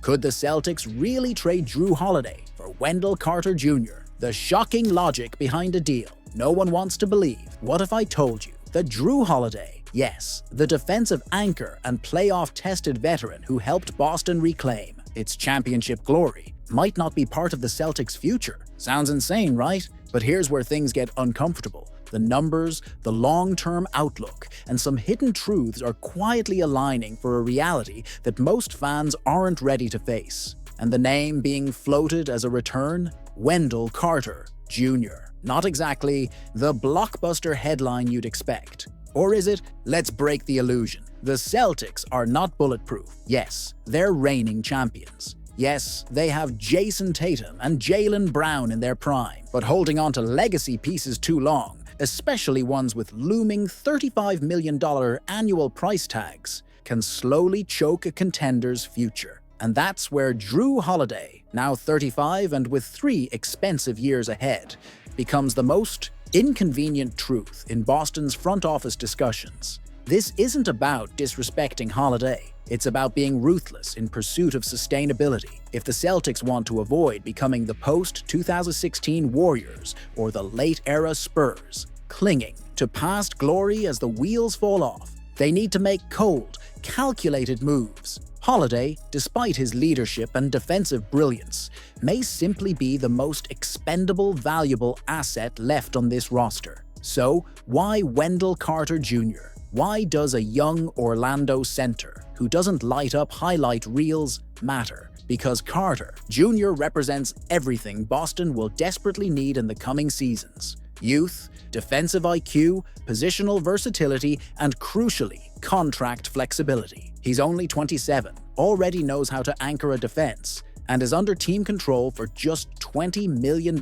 Could the Celtics really trade Jrue Holiday for Wendell Carter Jr.? The shocking logic behind a deal no one wants to believe. What if I told you that Jrue Holiday, yes, the defensive anchor and playoff-tested veteran who helped Boston reclaim its championship glory, might not be part of the Celtics' future? Sounds insane, right? But here's where things get uncomfortable. The numbers, the long-term outlook, and some hidden truths are quietly aligning for a reality that most fans aren't ready to face. And the name being floated as a return? Wendell Carter Jr. Not exactly the blockbuster headline you'd expect. Or is it? Let's break the illusion. The Celtics are not bulletproof. Yes, they're reigning champions. Yes, they have Jayson Tatum and Jaylen Brown in their prime, but holding on to legacy pieces too long, especially ones with looming $35 million annual price tags, can slowly choke a contender's future. And that's where Jrue Holiday, now 35 and with 3 expensive years ahead, becomes the most inconvenient truth in Boston's front office discussions. This isn't about disrespecting Holiday. It's about being ruthless in pursuit of sustainability. If the Celtics want to avoid becoming the post-2016 Warriors or the late-era Spurs, clinging to past glory as the wheels fall off, they need to make cold, calculated moves. Holiday, despite his leadership and defensive brilliance, may simply be the most expendable, valuable asset left on this roster. So, why Wendell Carter Jr.? Why does a young Orlando center who doesn't light up highlight reels matter? Because Carter Jr. represents everything Boston will desperately need in the coming seasons. Youth, defensive IQ, positional versatility, and crucially, contract flexibility. He's only 27, already knows how to anchor a defense, and is under team control for just $20 million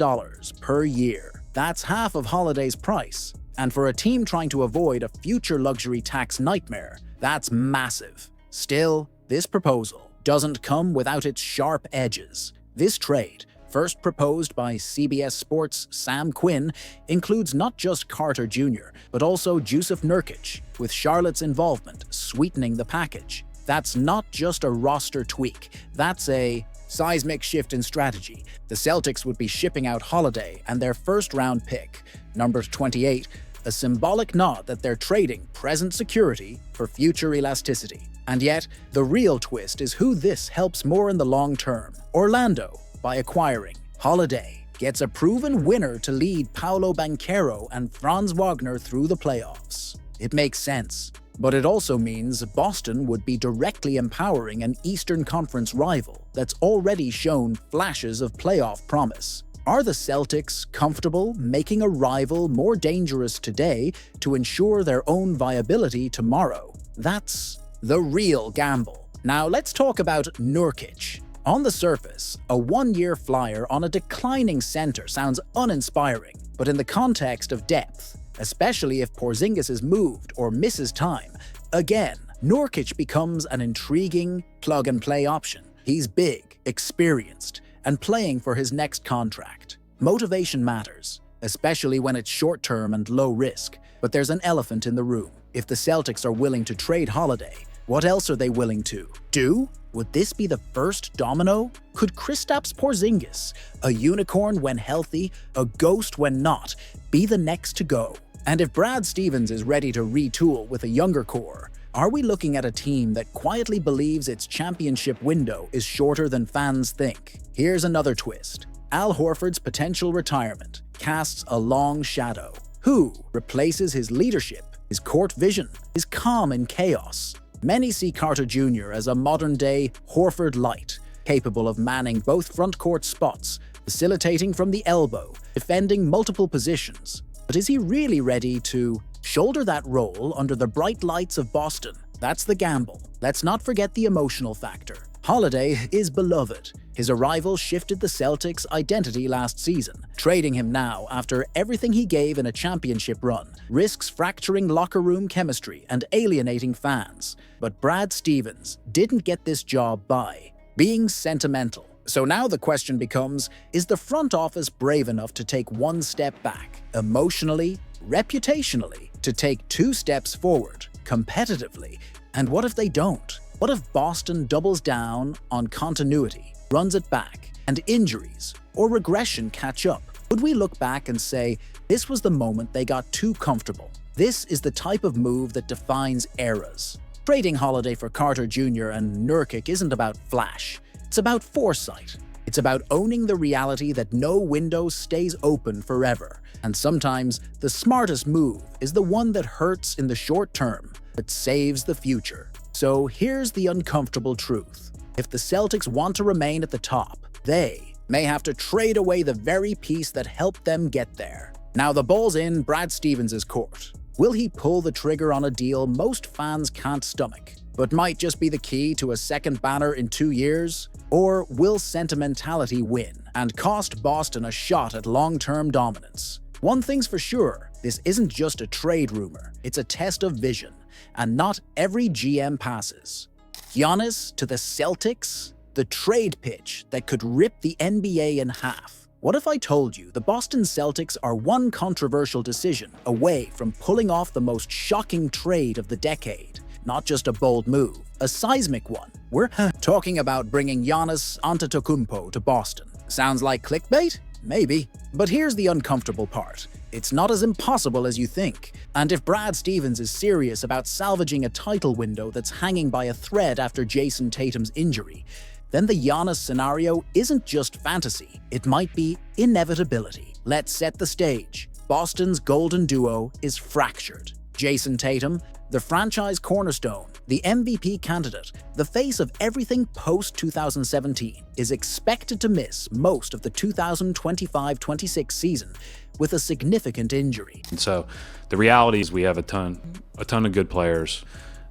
per year. That's half of Holiday's price. And for a team trying to avoid a future luxury tax nightmare, that's massive. Still, this proposal doesn't come without its sharp edges. This trade, first proposed by CBS Sports' Sam Quinn, includes not just Carter Jr., but also Jusuf Nurkic, with Charlotte's involvement sweetening the package. That's not just a roster tweak, that's a seismic shift in strategy. The Celtics would be shipping out Holiday and their first-round pick, number 28, a symbolic nod that they're trading present security for future elasticity. And yet, the real twist is who this helps more in the long term. Orlando, by acquiring Holiday, gets a proven winner to lead Paolo Banchero and Franz Wagner through the playoffs. It makes sense. But it also means Boston would be directly empowering an Eastern Conference rival that's already shown flashes of playoff promise. Are the Celtics comfortable making a rival more dangerous today to ensure their own viability tomorrow? That's the real gamble. Now let's talk about Nurkic. On the surface, a one-year flyer on a declining center sounds uninspiring, but in the context of depth, especially if Porzingis is moved or misses time, again, Nurkic becomes an intriguing plug-and-play option. He's big, experienced, and playing for his next contract. Motivation matters, especially when it's short-term and low risk. But there's an elephant in the room. If the Celtics are willing to trade Holiday, what else are they willing to do? Would this be the first domino? Could Kristaps Porzingis, a unicorn when healthy, a ghost when not, be the next to go? And if Brad Stevens is ready to retool with a younger core, are we looking at a team that quietly believes its championship window is shorter than fans think? Here's another twist. Al Horford's potential retirement casts a long shadow. Who replaces his leadership, his court vision, his calm in chaos? Many see Carter Jr. as a modern-day Horford light, capable of manning both front-court spots, facilitating from the elbow, defending multiple positions. But is he really ready to shoulder that role under the bright lights of Boston? That's the gamble. Let's not forget the emotional factor. Holiday is beloved. His arrival shifted the Celtics' identity last season. Trading him now, after everything he gave in a championship run, risks fracturing locker room chemistry and alienating fans. But Brad Stevens didn't get this job by being sentimental. So now the question becomes, is the front office brave enough to take one step back, emotionally, reputationally, to take 2 steps forward, competitively? And what if they don't? What if Boston doubles down on continuity, runs it back, and injuries or regression catch up? Would we look back and say, this was the moment they got too comfortable? This is the type of move that defines eras. Trading Holiday for Carter Jr. and Nurkic isn't about flash. It's about foresight. It's about owning the reality that no window stays open forever. And sometimes the smartest move is the one that hurts in the short term, but saves the future. So here's the uncomfortable truth. If the Celtics want to remain at the top, they may have to trade away the very piece that helped them get there. Now the ball's in Brad Stevens' court. Will he pull the trigger on a deal most fans can't stomach, but might just be the key to a second banner in 2 years? Or will sentimentality win and cost Boston a shot at long-term dominance? One thing's for sure, this isn't just a trade rumor, it's a test of vision, and not every GM passes. Giannis to the Celtics? The trade pitch that could rip the NBA in half. What if I told you the Boston Celtics are one controversial decision away from pulling off the most shocking trade of the decade? Not just a bold move, a seismic one. We're talking about bringing Giannis Antetokounmpo to Boston. Sounds like clickbait? Maybe. But here's the uncomfortable part. It's not as impossible as you think. And if Brad Stevens is serious about salvaging a title window that's hanging by a thread after Jayson Tatum's injury, then the Giannis scenario isn't just fantasy, it might be inevitability. Let's set the stage. Boston's golden duo is fractured. Jayson Tatum, the franchise cornerstone, the MVP candidate, the face of everything post-2017, is expected to miss most of the 2025-26 season with a significant injury. And so the reality is we have a ton of good players,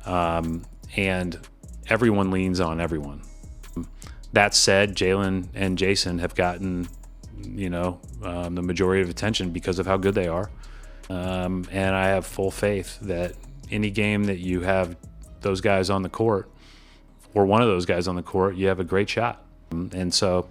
and everyone leans on everyone. That said, Jalen and Jayson have gotten, the majority of attention because of how good they are. And I have full faith that any game that you have those guys on the court, or one of those guys on the court, you have a great shot. And so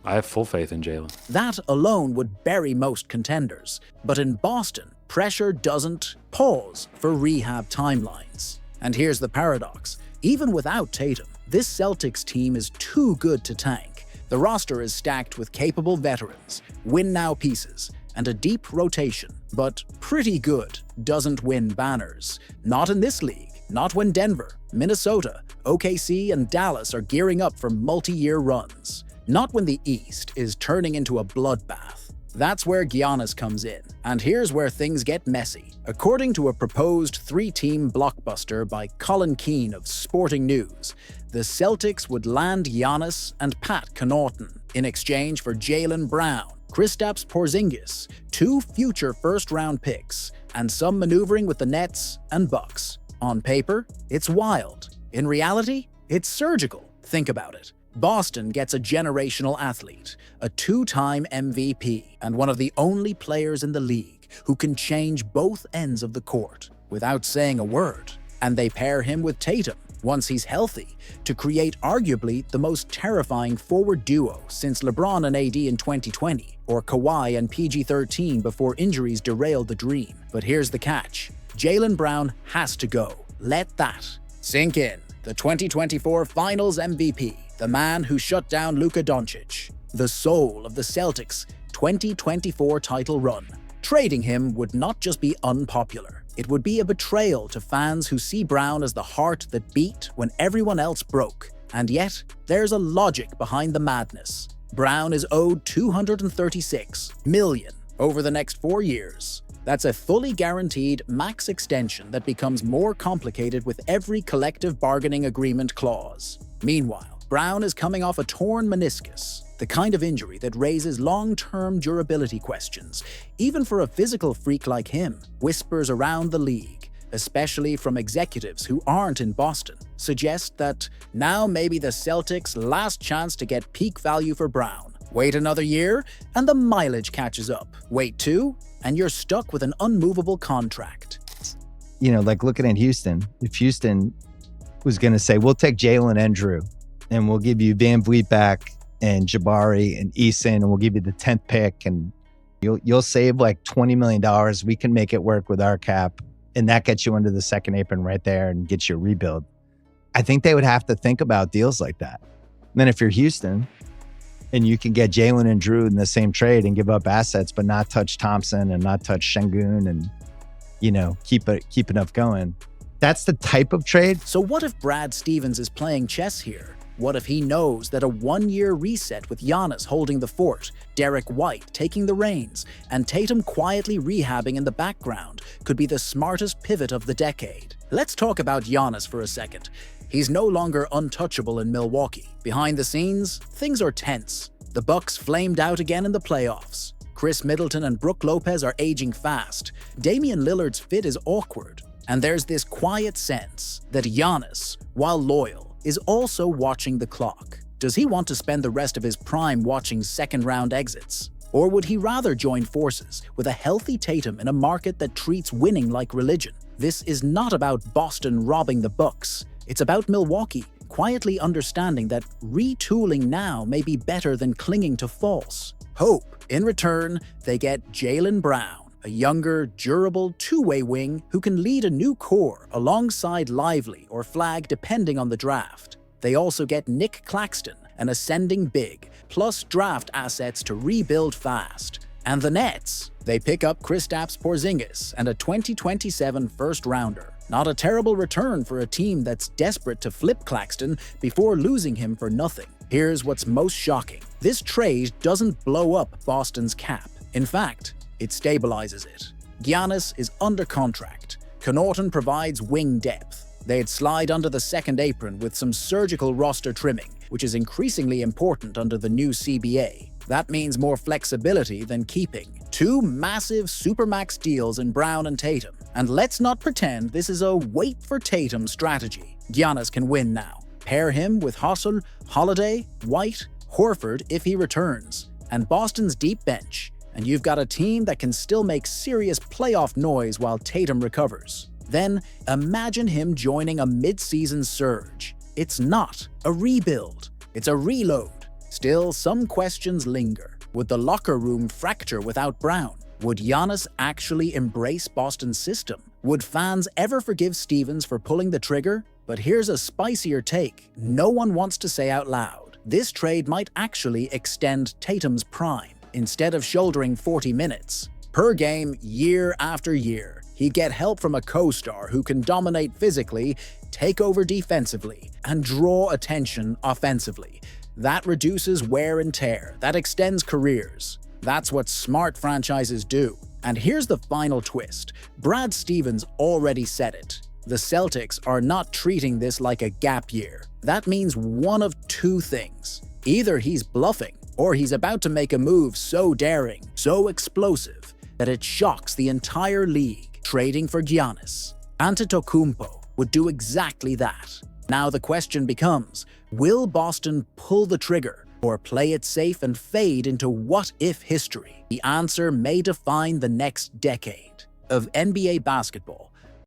I have full faith in Jalen. That alone would bury most contenders. But in Boston, pressure doesn't pause for rehab timelines. And here's the paradox. Even without Tatum, this Celtics team is too good to tank. The roster is stacked with capable veterans, win-now pieces, and a deep rotation. But pretty good doesn't win banners. Not in this league. Not when Denver, Minnesota, OKC, and Dallas are gearing up for multi-year runs. Not when the East is turning into a bloodbath. That's where Giannis comes in. And here's where things get messy. According to a proposed 3-team blockbuster by Colin Keane of Sporting News, the Celtics would land Giannis and Pat Connaughton in exchange for Jaylen Brown, Kristaps Porzingis, 2 future first-round picks, and some maneuvering with the Nets and Bucks. On paper, it's wild. In reality, it's surgical. Think about it. Boston gets a generational athlete, a 2-time MVP, and one of the only players in the league who can change both ends of the court without saying a word. And they pair him with Tatum, once he's healthy, to create arguably the most terrifying forward duo since LeBron and AD in 2020, or Kawhi and PG-13 before injuries derailed the dream. But here's the catch. Jaylen Brown has to go. Let that sink in. The 2024 Finals MVP, the man who shut down Luka Doncic, the soul of the Celtics' 2024 title run. Trading him would not just be unpopular, it would be a betrayal to fans who see Brown as the heart that beat when everyone else broke. And yet, there's a logic behind the madness. Brown is owed $236 million over the next 4 years. That's a fully guaranteed max extension that becomes more complicated with every collective bargaining agreement clause. Meanwhile, Brown is coming off a torn meniscus, the kind of injury that raises long-term durability questions, even for a physical freak like him. Whispers around the league, especially from executives who aren't in Boston, suggest that now may be the Celtics' last chance to get peak value for Brown. Wait another year, and the mileage catches up. Wait 2, and you're stuck with an unmovable contract. Like looking at Houston, if Houston was going to say, we'll take Jalen and Drew, and we'll give you Van Vliet back and Jabari and Eason, and we'll give you the 10th pick, and you'll save like $20 million. We can make it work with our cap, and that gets you under the second apron right there and gets you a rebuild. I think they would have to think about deals like that. And then if you're Houston and you can get Jalen and Drew in the same trade and give up assets, but not touch Thompson and not touch Şengün and, keep enough going. That's the type of trade. So what if Brad Stevens is playing chess here? What if he knows that a one-year reset with Giannis holding the fort, Derek White taking the reins, and Tatum quietly rehabbing in the background could be the smartest pivot of the decade? Let's talk about Giannis for a second. He's no longer untouchable in Milwaukee. Behind the scenes, things are tense. The Bucks flamed out again in the playoffs. Chris Middleton and Brook Lopez are aging fast. Damian Lillard's fit is awkward. And there's this quiet sense that Giannis, while loyal, is also watching the clock. Does he want to spend the rest of his prime watching second-round exits? Or would he rather join forces with a healthy Tatum in a market that treats winning like religion? This is not about Boston robbing the Bucks. It's about Milwaukee quietly understanding that retooling now may be better than clinging to false hope. In return, they get Jaylen Brown, a younger, durable two-way wing who can lead a new core alongside Lively or Flag depending on the draft. They also get Nick Claxton, an ascending big, plus draft assets to rebuild fast. And the Nets? They pick up Kristaps Porzingis and a 2027 first-rounder. Not a terrible return for a team that's desperate to flip Claxton before losing him for nothing. Here's what's most shocking. This trade doesn't blow up Boston's cap. In fact, it stabilizes it. Giannis is under contract. Connaughton provides wing depth. They'd slide under the second apron with some surgical roster trimming, which is increasingly important under the new CBA. That means more flexibility than keeping. Two massive supermax deals in Brown and Tatum. And let's not pretend this is a wait for Tatum strategy. Giannis can win now. Pair him with Hustle, Holiday, White, Horford if he returns, and Boston's deep bench. And you've got a team that can still make serious playoff noise while Tatum recovers. Then imagine him joining a mid-season surge. It's not a rebuild, it's a reload. Still, some questions linger. Would the locker room fracture without Brown? Would Giannis actually embrace Boston's system? Would fans ever forgive Stevens for pulling the trigger? But here's a spicier take no one wants to say out loud. This trade might actually extend Tatum's prime. Instead of shouldering 40 minutes per game year after year, he'd get help from a co-star who can dominate physically, take over defensively, and draw attention offensively. That reduces wear and tear. That extends careers. That's what smart franchises do. And here's the final twist. Brad Stevens already said it. The Celtics are not treating this like a gap year. That means one of two things. Either he's bluffing, or he's about to make a move so daring, so explosive, that it shocks the entire league, trading for Giannis. Antetokounmpo would do exactly that. Now the question becomes, will Boston pull the trigger, or play it safe and fade into what-if history? The answer may define the next decade of NBA basketball.